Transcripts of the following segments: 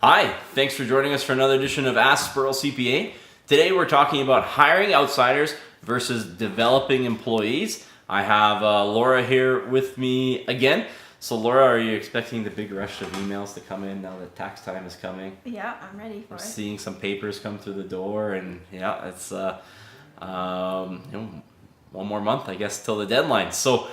Hi, thanks for joining us for another edition of Ask Spurrell CPA. Today we're talking about hiring outsiders versus developing employees. I have Laura here with me again. So Laura, are you expecting the big rush of emails to come in now that tax time is coming? Yeah, I'm ready for it. Seeing some papers come through the door, and yeah, it's one more month, I guess, till the deadline. So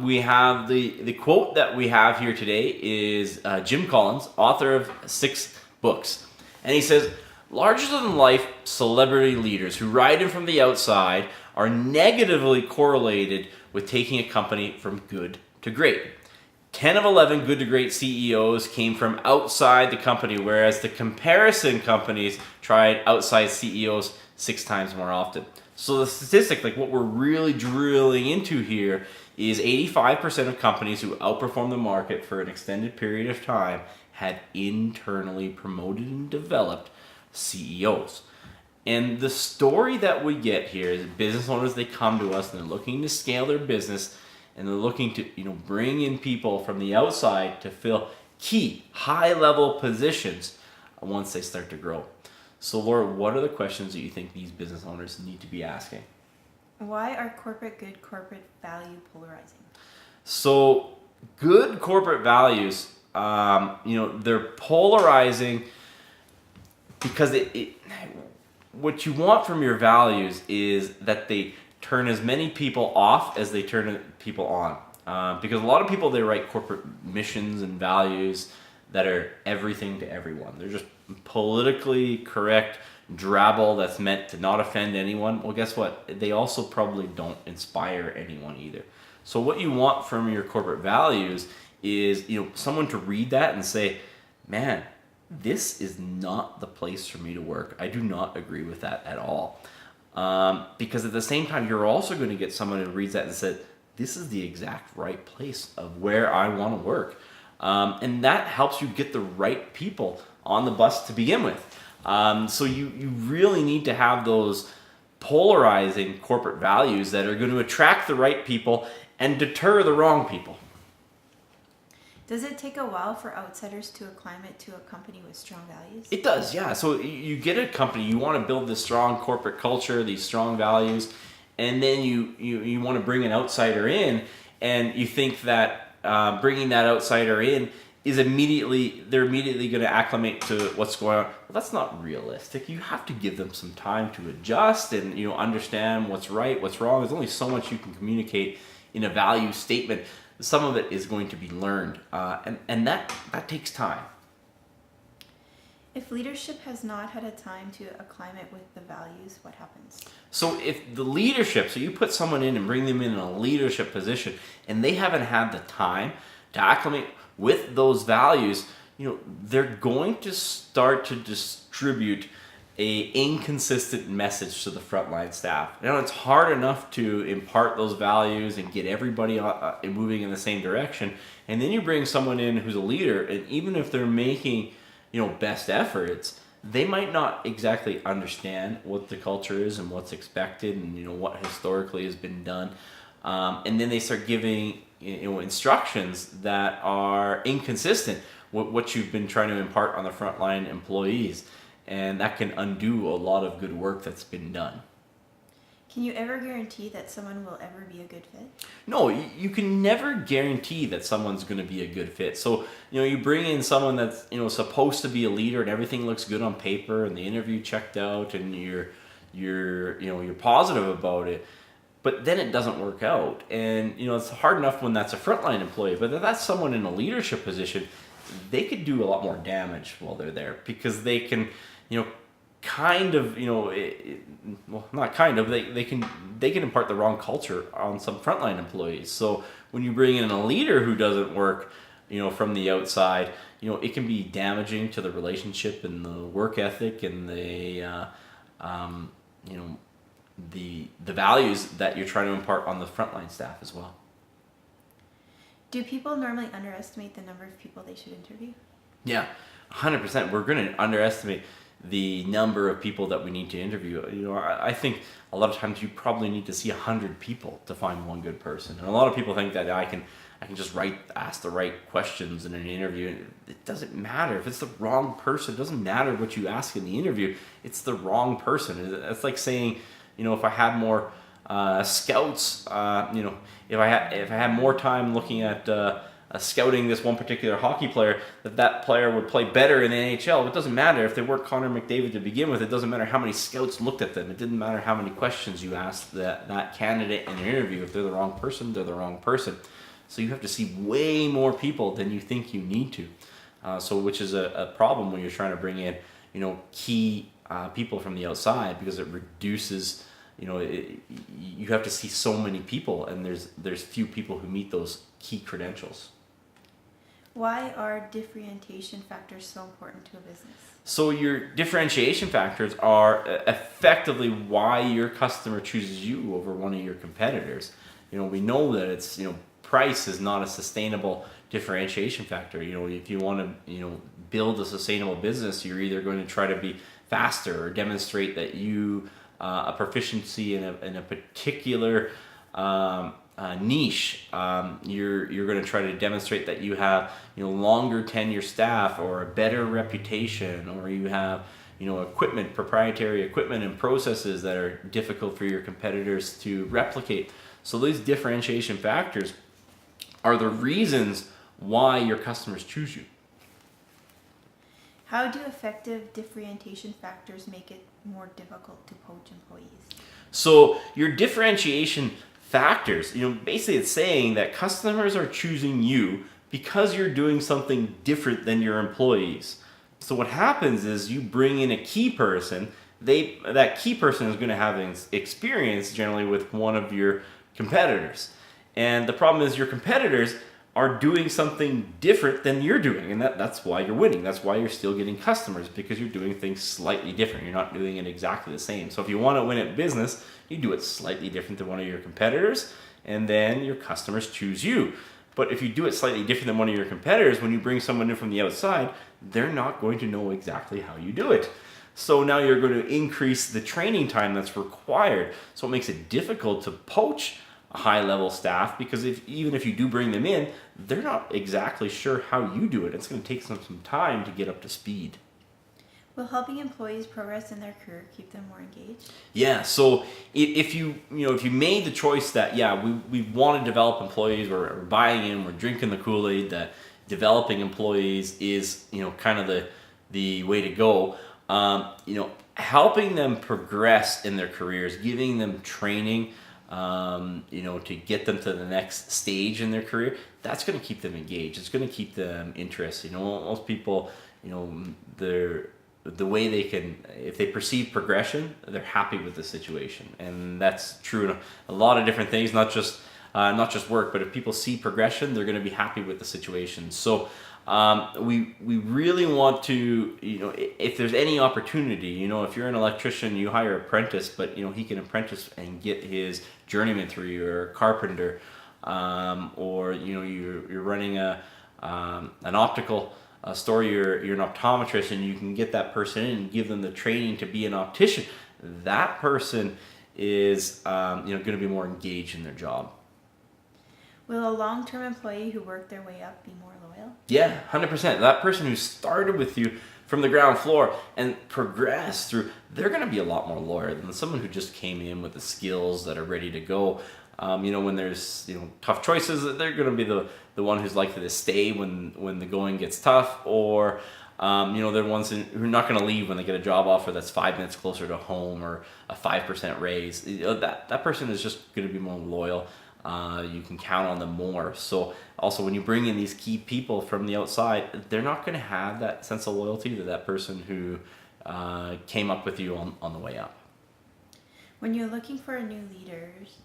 we have the quote that we have here today is Jim Collins, author of 6 books. And he says, larger-than-life celebrity leaders who ride in from the outside are negatively correlated with taking a company from good to great. 10 of 11 good to great CEOs came from outside the company, whereas the comparison companies tried outside CEOs 6 times more often. So the statistic, like what we're really drilling into here, is 85% of companies who outperformed the market for an extended period of time had internally promoted and developed CEOs. And the story that we get here is business owners, they come to us and they're looking to scale their business, and they're looking to bring in people from the outside to fill key high-level positions once they start to grow. So Laura, what are the questions that you think these business owners need to be asking? Why are corporate good corporate value polarizing? So good corporate values, they're polarizing because what you want from your values is that they turn as many people off as they turn people on. Because a lot of people, they write corporate missions and values that are everything to everyone. They're just politically correct drabble that's meant to not offend anyone. Well, guess what? They also probably don't inspire anyone either. So what you want from your corporate values is, someone to read that and say, man, this is not the place for me to work. I do not agree with that at all. Because at the same time, you're also going to get someone who reads that and says, this is the exact right place of where I want to work. And that helps you get the right people on the bus to begin with. So you really need to have those polarizing corporate values that are going to attract the right people and deter the wrong people. Does it take a while for outsiders to acclimate to a company with strong values? It does, yeah. So you get a company, you want to build this strong corporate culture, these strong values, and then you want to bring an outsider in, and you think that bringing that outsider in is they're immediately going to acclimate to what's going on. Well, that's not realistic. You have to give them some time to adjust and understand what's right, what's wrong. There's only so much you can communicate in a value statement. Some of it is going to be learned, and that takes time. If leadership has not had a time to acclimate with the values, what happens? So if the leadership, so you put someone in and bring them in a leadership position, and they haven't had the time to acclimate with those values, they're going to start to distribute a inconsistent message to the frontline staff. It's hard enough to impart those values and get everybody moving in the same direction, and then you bring someone in who's a leader, and even if they're making best efforts, they might not exactly understand what the culture is and what's expected and what historically has been done, and then they start giving instructions that are inconsistent with what you've been trying to impart on the frontline employees, and that can undo a lot of good work that's been done. Can you ever guarantee that someone will ever be a good fit? No, you can never guarantee that someone's going to be a good fit. So, you bring in someone that's, supposed to be a leader and everything looks good on paper and the interview checked out and you're positive about it, but then it doesn't work out. And, it's hard enough when that's a frontline employee, but if that's someone in a leadership position, they could do a lot more damage while they're there because they can, they can impart the wrong culture on some frontline employees. So when you bring in a leader who doesn't work, from the outside, it can be damaging to the relationship and the work ethic and the values that you're trying to impart on the frontline staff as well. Do people normally underestimate the number of people they should interview? Yeah, 100%. We're going to underestimate the number of people that we need to interview. I think a lot of times you probably need to see 100 people to find one good person. And a lot of people think that I can just ask the right questions in an interview. It doesn't matter if it's the wrong person. It doesn't matter what you ask in the interview. It's the wrong person. It's like saying, if I had more scouts, if I had more time looking at scouting this one particular hockey player, that player would play better in the NHL. It doesn't matter if they weren't Connor McDavid to begin with. It doesn't matter how many scouts looked at them. It didn't matter how many questions you asked that candidate in an interview. If they're the wrong person, they're the wrong person. So you have to see way more people than you think you need to. Which is a problem when you're trying to bring in, key people from the outside, because it reduces, you have to see so many people, and there's few people who meet those key credentials. Why are differentiation factors so important to a business? So your differentiation factors are effectively why your customer chooses you over one of your competitors. We know that it's, price is not a sustainable differentiation factor. If you want to, build a sustainable business, you're either going to try to be faster or demonstrate that you a proficiency in a particular niche. You're going to try to demonstrate that you have longer tenure staff, or a better reputation, or you have proprietary equipment and processes that are difficult for your competitors to replicate. So these differentiation factors are the reasons why your customers choose you. How do effective differentiation factors make it more difficult to poach employees? So your differentiation factors, basically it's saying that customers are choosing you because you're doing something different than your employees. So what happens is you bring in a key person. That key person is going to have experience generally with one of your competitors. And the problem is your competitors are doing something different than you're doing, and that's why you're winning. That's why you're still getting customers, because you're doing things slightly different. You're not doing it exactly the same. So if you want to win at business, you do it slightly different than one of your competitors, and then your customers choose you. But if you do it slightly different than one of your competitors, when you bring someone in from the outside, they're not going to know exactly how you do it. So now you're going to increase the training time that's required. So it makes it difficult to poach high-level staff, because even if you do bring them in, they're not exactly sure how you do it. It's going to take them some time to get up to speed. Will helping employees progress in their career keep them more engaged? Yeah. So if you made the choice that we want to develop employees, we're buying in, we're drinking the Kool-Aid, that developing employees is kind of the way to go. Helping them progress in their careers, giving them training, to get them to the next stage in their career, that's going to keep them engaged. It's going to keep them interested. Most people, the way they can, if they perceive progression, they're happy with the situation. And that's true in a lot of different things, not just work, but if people see progression, they're going to be happy with the situation. So we really want to, if there's any opportunity, if you're an electrician, you hire an apprentice, but he can apprentice and get his journeyman through you, or a carpenter, or you're running an optical store, you're an optometrist, and you can get that person in and give them the training to be an optician. That person is going to be more engaged in their job. Will a long-term employee who worked their way up be more loyal? Yeah, 100%. That person who started with you from the ground floor and progressed through, they're going to be a lot more loyal than someone who just came in with the skills that are ready to go. When there's tough choices, they're going to be the one who's likely to stay when the going gets tough, or they're the ones who are not going to leave when they get a job offer that's 5 minutes closer to home, or a 5% raise. That person is just going to be more loyal. You can count on them more. So also, when you bring in these key people from the outside, they're not going to have that sense of loyalty to that person who came up with you on the way up. When you're looking for new leaders,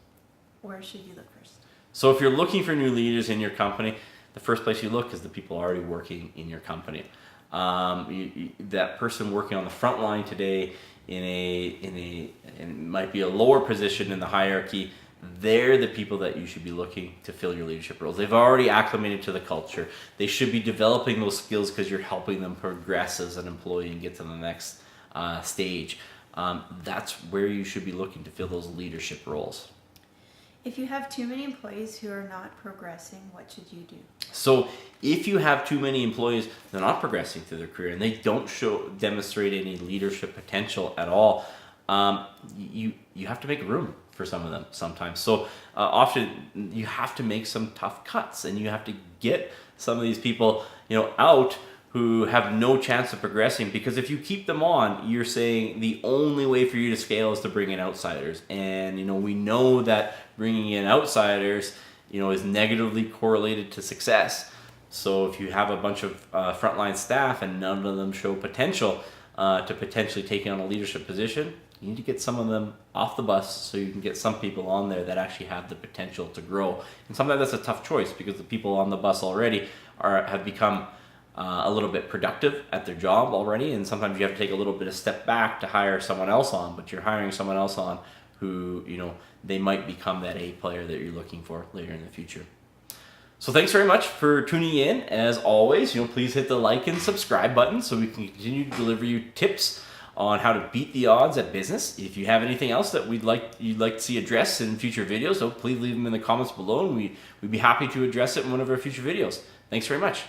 where should you look first? So if you're looking for new leaders in your company, the first place you look is the people already working in your company. That person working on the front line today and it might be a lower position in the hierarchy, they're the people that you should be looking to fill your leadership roles. They've already acclimated to the culture. They should be developing those skills because you're helping them progress as an employee and get to the next stage, that's where you should be looking to fill those leadership roles. If you have too many employees who are not progressing, what should you do? So if you have too many employees, they're not progressing through their career and they don't demonstrate any leadership potential at all, you have to make room for some of them sometimes. So often you have to make some tough cuts, and you have to get some of these people, out who have no chance of progressing, because if you keep them on, you're saying the only way for you to scale is to bring in outsiders. And we know that bringing in outsiders is negatively correlated to success. So if you have a bunch of frontline staff and none of them show potential to potentially take on a leadership position, you need to get some of them off the bus so you can get some people on there that actually have the potential to grow. And sometimes that's a tough choice, because the people on the bus already have become a little bit productive at their job already, and sometimes you have to take a little bit of step back to hire someone else on, but you're hiring someone else on who, they might become that A player that you're looking for later in the future. So thanks very much for tuning in. As always, please hit the like and subscribe button so we can continue to deliver you tips on how to beat the odds at business. If you have anything else that you'd like to see addressed in future videos, so please leave them in the comments below, and we'd be happy to address it in one of our future videos. Thanks very much.